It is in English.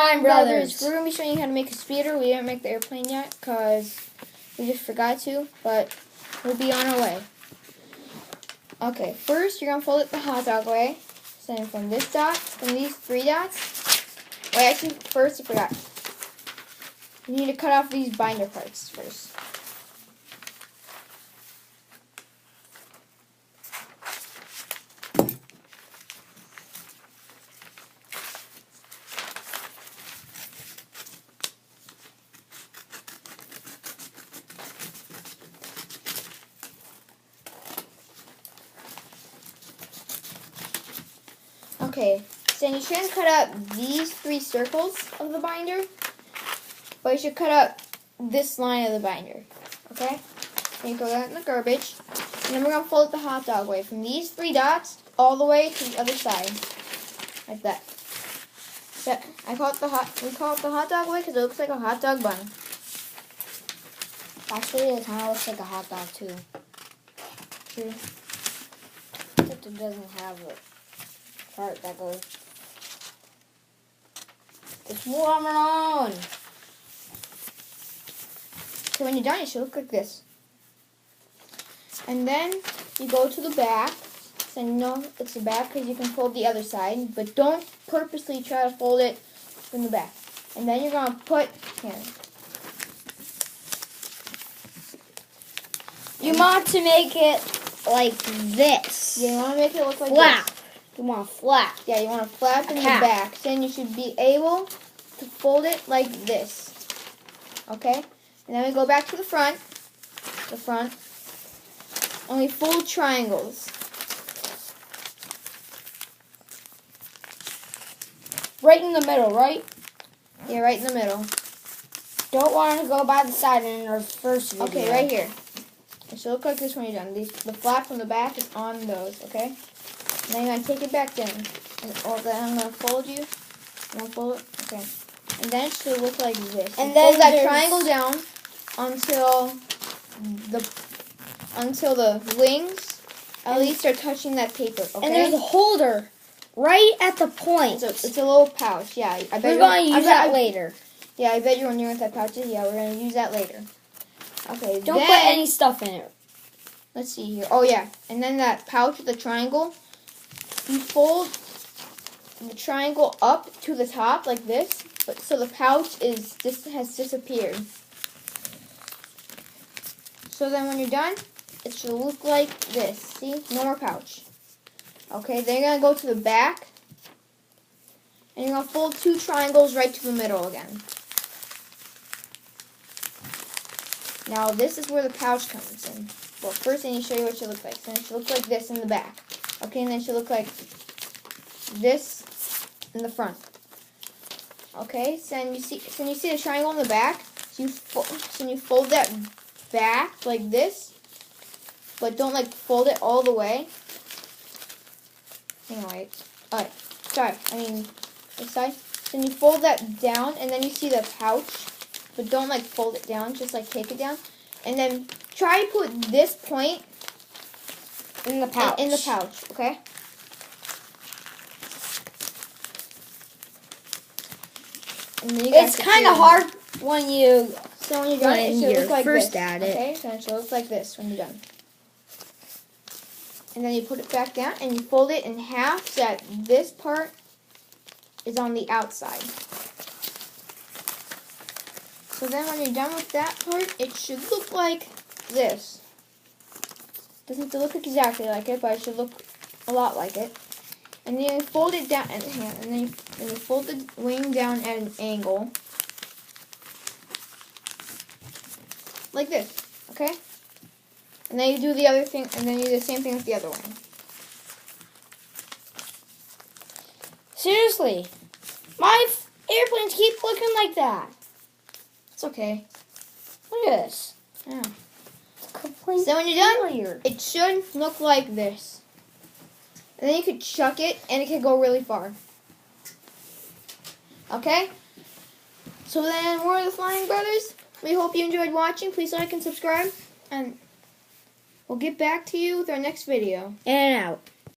Flying Brothers. We're going to be showing you how to make a speeder. We didn't make the airplane yet because we just forgot to, but we'll be on our way. Okay, first you're going to fold it the hot dog way. Starting from this dot, from these 3 dots. Wait, actually, first I forgot. You need to cut off these binder parts first. Okay, so you shouldn't cut out these 3 circles of the binder, but you should cut out this line of the binder, okay? And you throw that in the garbage, and then we're going to fold it the hot dog way, from these 3 dots all the way to the other side, like that. We call it the hot dog way because it looks like a hot dog bun. Actually, it kind of looks like a hot dog too. True. Except it doesn't have a part that goes. It's watermelon. So when you're done, it should look like this. And then you go to the back. So you know it's the back because you can fold the other side, but don't purposely try to fold it from the back. And then you're gonna put here. You want to make it like this. Yeah, you want to make it look like flap. this. You want a flap. Yeah, you want to flap in the cap. back. Then you should be able to fold it like this. Okay? And then we go back to the front. The front. And we fold triangles. Right in the middle, right? Yeah, right in the middle. Don't want to go by the side in our first video. Okay, right here. It should look like this when you're done. The flap from the back is on those, okay? And then you're going to take it back down. Then I'm going to fold you. I'm going to fold it. Okay. And then it should look like this. And you then fold that triangle down until the wings at least are touching that paper, okay? And there's a holder right at the point. So it's a little pouch, yeah. I bet we're going to use that later. Yeah, I bet you're wondering what that pouch is. Yeah, we're going to use that later. Okay, don't put any stuff in it. Let's see here. Oh, yeah. And then that pouch with the triangle, you fold the triangle up to the top like this, but so the pouch has disappeared. So then when you're done, it should look like this. See? No more pouch. Okay, then you're going to go to the back, and you're going to fold 2 triangles right to the middle again. Now, this is where the pouch comes in. Well, first I need to show you what it should look like. So it should look like this in the back. Okay, and then it should look like this in the front. Okay, so then you see the triangle in the back. So you fold that back like this, but don't like fold it all the way. Hang on, wait. Alright, sorry. I mean, this side. Then you fold that down, and then you see the pouch. But don't like fold it down, just like take it down. And then try to put this point in the pouch. In the pouch, okay? And then it's kind of hard when you so when you're done, it should look like first this. at it. Okay, so it should look like this when you're done. And then you put it back down and you fold it in half so that this part is on the outside. So then when you're done with that part, it should look like this. Doesn't have to look exactly like it, but it should look a lot like it. And then you fold it down, and then you fold the wing down at an angle. Like this, okay? And then you do the other thing, and then you do the same thing with the other one. Seriously, my airplanes keep looking like that. It's okay. Look at this. Yeah. Complete So when you're done, failure. it should look like this. And then you could chuck it, and it could go really far. Okay? So then, we're the Flying Brothers. We hope you enjoyed watching. Please like and subscribe. And we'll get back to you with our next video. In and out.